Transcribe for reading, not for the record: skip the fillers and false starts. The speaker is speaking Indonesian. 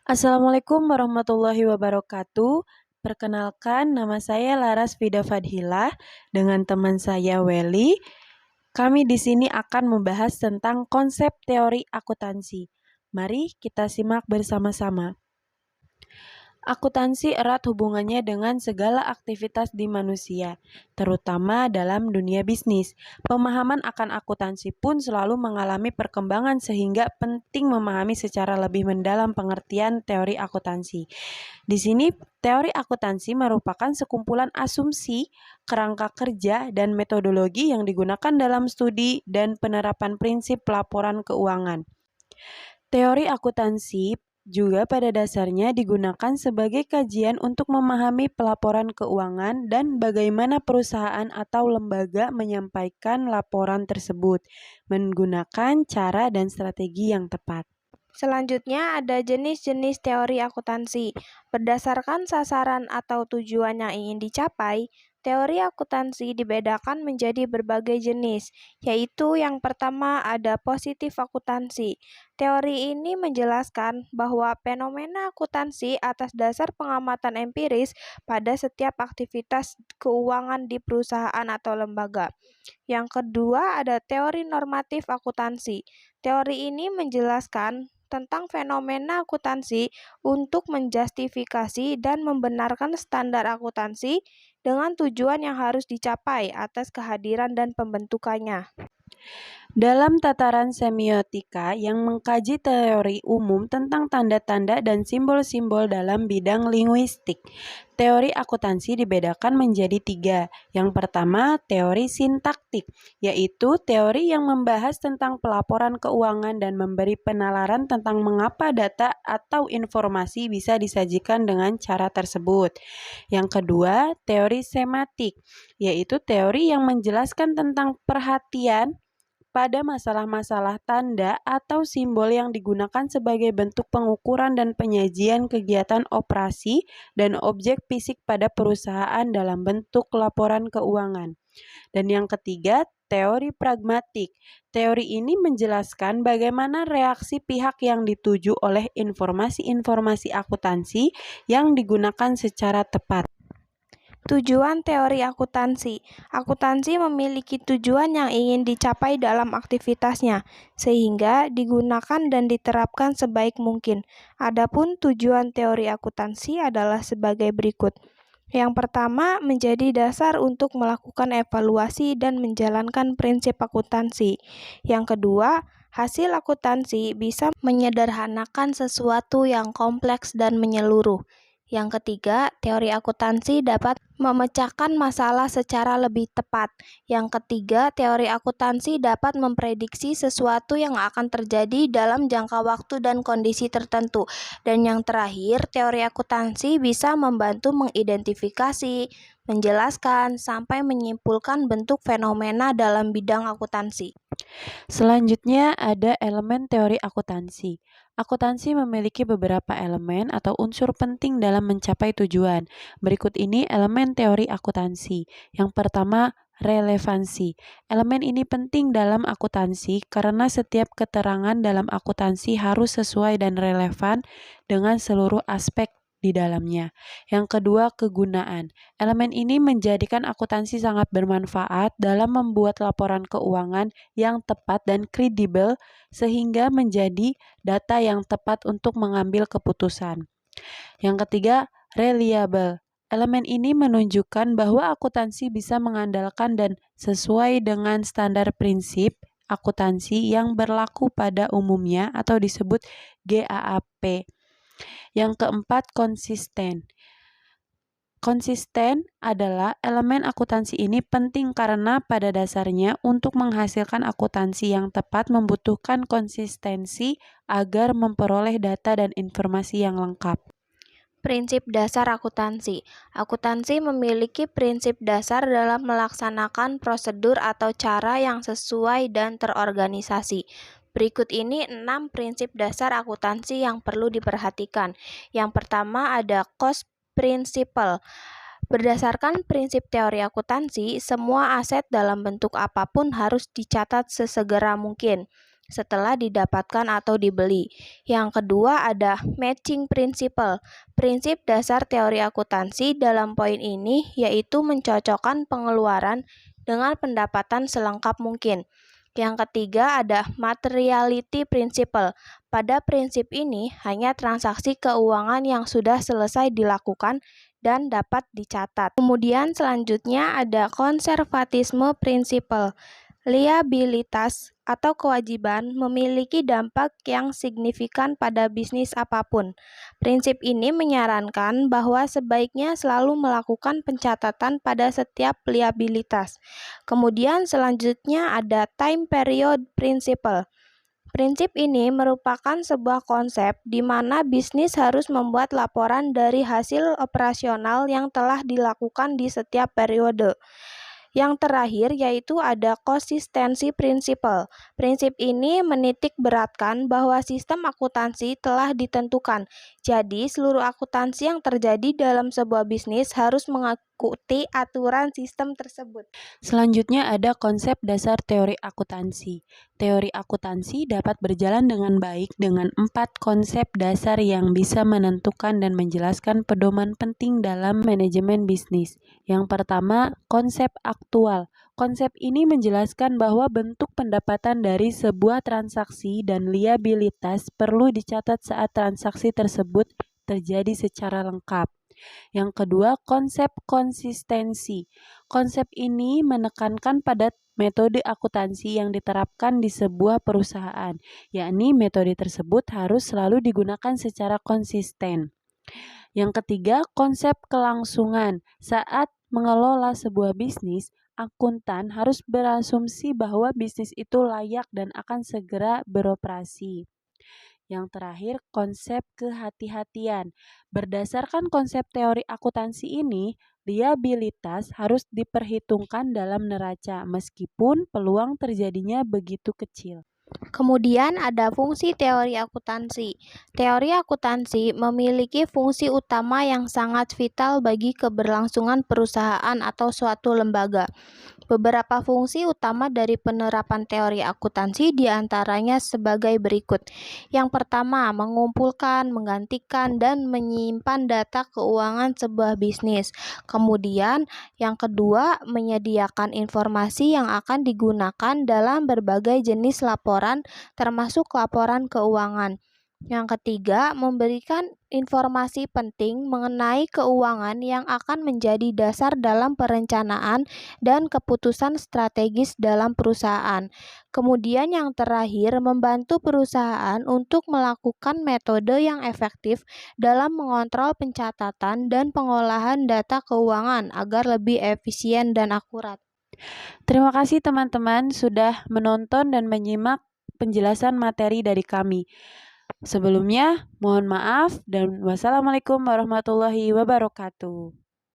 Assalamualaikum warahmatullahi wabarakatuh. Perkenalkan, nama saya Laras Vida Fadhilah dengan teman saya Welly. Kami di sini akan membahas tentang konsep teori akuntansi. Mari kita simak bersama-sama. Akuntansi erat hubungannya dengan segala aktivitas di manusia, terutama dalam dunia bisnis. Pemahaman akan akuntansi pun selalu mengalami perkembangan sehingga penting memahami secara lebih mendalam pengertian teori akuntansi. Di sini, teori akuntansi merupakan sekumpulan asumsi, kerangka kerja, dan metodologi yang digunakan dalam studi dan penerapan prinsip pelaporan keuangan. Teori akuntansi juga pada dasarnya digunakan sebagai kajian untuk memahami pelaporan keuangan dan bagaimana perusahaan atau lembaga menyampaikan laporan tersebut menggunakan cara dan strategi yang tepat. Selanjutnya ada jenis-jenis teori akuntansi. Berdasarkan sasaran atau tujuan yang ingin dicapai, teori akuntansi dibedakan menjadi berbagai jenis, yaitu yang pertama ada positif akuntansi. Teori ini menjelaskan bahwa fenomena akuntansi atas dasar pengamatan empiris pada setiap aktivitas keuangan di perusahaan atau lembaga. Yang kedua ada teori normatif akuntansi. Teori ini menjelaskan tentang fenomena akuntansi untuk menjustifikasi dan membenarkan standar akuntansi dengan tujuan yang harus dicapai atas kehadiran dan pembentukannya. Dalam tataran semiotika yang mengkaji teori umum tentang tanda-tanda dan simbol-simbol dalam bidang linguistik, teori akuntansi dibedakan menjadi tiga. Yang pertama, teori sintaktik, yaitu teori yang membahas tentang pelaporan keuangan dan memberi penalaran tentang mengapa data atau informasi bisa disajikan dengan cara tersebut. Yang kedua, teori sematik, yaitu teori yang menjelaskan tentang perhatian pada masalah-masalah tanda atau simbol yang digunakan sebagai bentuk pengukuran dan penyajian kegiatan operasi dan objek fisik pada perusahaan dalam bentuk laporan keuangan. Dan yang ketiga, teori pragmatik. Teori ini menjelaskan bagaimana reaksi pihak yang dituju oleh informasi-informasi akuntansi yang digunakan secara tepat. Tujuan teori akuntansi. Akuntansi memiliki tujuan yang ingin dicapai dalam aktivitasnya, sehingga digunakan dan diterapkan sebaik mungkin. Adapun tujuan teori akuntansi adalah sebagai berikut. Yang pertama, menjadi dasar untuk melakukan evaluasi dan menjalankan prinsip akuntansi. Yang kedua, hasil akuntansi bisa menyederhanakan sesuatu yang kompleks dan menyeluruh. Yang ketiga, teori akuntansi dapat memecahkan masalah secara lebih tepat. Yang ketiga, teori akuntansi dapat memprediksi sesuatu yang akan terjadi dalam jangka waktu dan kondisi tertentu. Dan yang terakhir, teori akuntansi bisa membantu mengidentifikasi, menjelaskan, sampai menyimpulkan bentuk fenomena dalam bidang akuntansi. Selanjutnya ada elemen teori akuntansi. Akuntansi memiliki beberapa elemen atau unsur penting dalam mencapai tujuan. Berikut ini elemen teori akuntansi. Yang pertama, relevansi. Elemen ini penting dalam akuntansi karena setiap keterangan dalam akuntansi harus sesuai dan relevan dengan seluruh aspek di dalamnya. Yang kedua, kegunaan. Elemen ini menjadikan akuntansi sangat bermanfaat dalam membuat laporan keuangan yang tepat dan kredibel sehingga menjadi data yang tepat untuk mengambil keputusan. Yang ketiga, reliable. Elemen ini menunjukkan bahwa akuntansi bisa mengandalkan dan sesuai dengan standar prinsip akuntansi yang berlaku pada umumnya atau disebut GAAP. Yang keempat, konsisten. Konsisten adalah elemen akuntansi ini penting karena pada dasarnya untuk menghasilkan akuntansi yang tepat membutuhkan konsistensi agar memperoleh data dan informasi yang lengkap. Prinsip dasar akuntansi. Akuntansi memiliki prinsip dasar dalam melaksanakan prosedur atau cara yang sesuai dan terorganisasi. Berikut ini 6 prinsip dasar akuntansi yang perlu diperhatikan. Yang pertama ada cost principle. Berdasarkan prinsip teori akuntansi, semua aset dalam bentuk apapun harus dicatat sesegera mungkin. setelah didapatkan atau dibeli. Yang kedua ada matching principle. Prinsip dasar teori akuntansi dalam poin ini yaitu mencocokkan pengeluaran dengan pendapatan selengkap mungkin. Yang ketiga ada materiality principle. Pada prinsip ini hanya transaksi keuangan yang sudah selesai dilakukan dan dapat dicatat. Kemudian selanjutnya ada konservatisme principle. Liabilitas atau kewajiban memiliki dampak yang signifikan pada bisnis apapun. Prinsip ini menyarankan bahwa sebaiknya selalu melakukan pencatatan pada setiap liabilitas. Kemudian selanjutnya ada time period principle. Prinsip ini merupakan sebuah konsep di mana bisnis harus membuat laporan dari hasil operasional yang telah dilakukan di setiap periode. Yang terakhir yaitu ada konsistensi prinsipal. Prinsip ini menitik beratkan bahwa sistem akuntansi telah ditentukan. Jadi, seluruh akuntansi yang terjadi dalam sebuah bisnis harus mengikuti aturan sistem tersebut. Selanjutnya ada konsep dasar teori akuntansi. Teori akuntansi dapat berjalan dengan baik dengan 4 konsep dasar yang bisa menentukan dan menjelaskan pedoman penting dalam manajemen bisnis. Yang pertama, konsep aktual. Konsep ini menjelaskan bahwa bentuk pendapatan dari sebuah transaksi dan liabilitas perlu dicatat saat transaksi tersebut terjadi secara lengkap. Yang kedua, konsep konsistensi. Konsep ini menekankan pada metode akuntansi yang diterapkan di sebuah perusahaan, yakni metode tersebut harus selalu digunakan secara konsisten. Yang ketiga, konsep kelangsungan. Saat mengelola sebuah bisnis, akuntan harus berasumsi bahwa bisnis itu layak dan akan segera beroperasi. Yang terakhir, konsep kehati-hatian. Berdasarkan konsep teori akuntansi ini, liabilitas harus diperhitungkan dalam neraca meskipun peluang terjadinya begitu kecil. Kemudian ada fungsi teori akuntansi. Teori akuntansi memiliki fungsi utama yang sangat vital bagi keberlangsungan perusahaan atau suatu lembaga. Beberapa fungsi utama dari penerapan teori akuntansi diantaranya sebagai berikut. Yang pertama, mengumpulkan, menggantikan, dan menyimpan data keuangan sebuah bisnis. Kemudian, yang kedua, menyediakan informasi yang akan digunakan dalam berbagai jenis laporan, termasuk laporan keuangan. Yang ketiga, memberikan informasi penting mengenai keuangan yang akan menjadi dasar dalam perencanaan dan keputusan strategis dalam perusahaan. Kemudian yang terakhir, membantu perusahaan untuk melakukan metode yang efektif dalam mengontrol pencatatan dan pengolahan data keuangan agar lebih efisien dan akurat. Terima kasih teman-teman sudah menonton dan menyimak penjelasan materi dari kami. Sebelumnya, mohon maaf dan wassalamualaikum warahmatullahi wabarakatuh.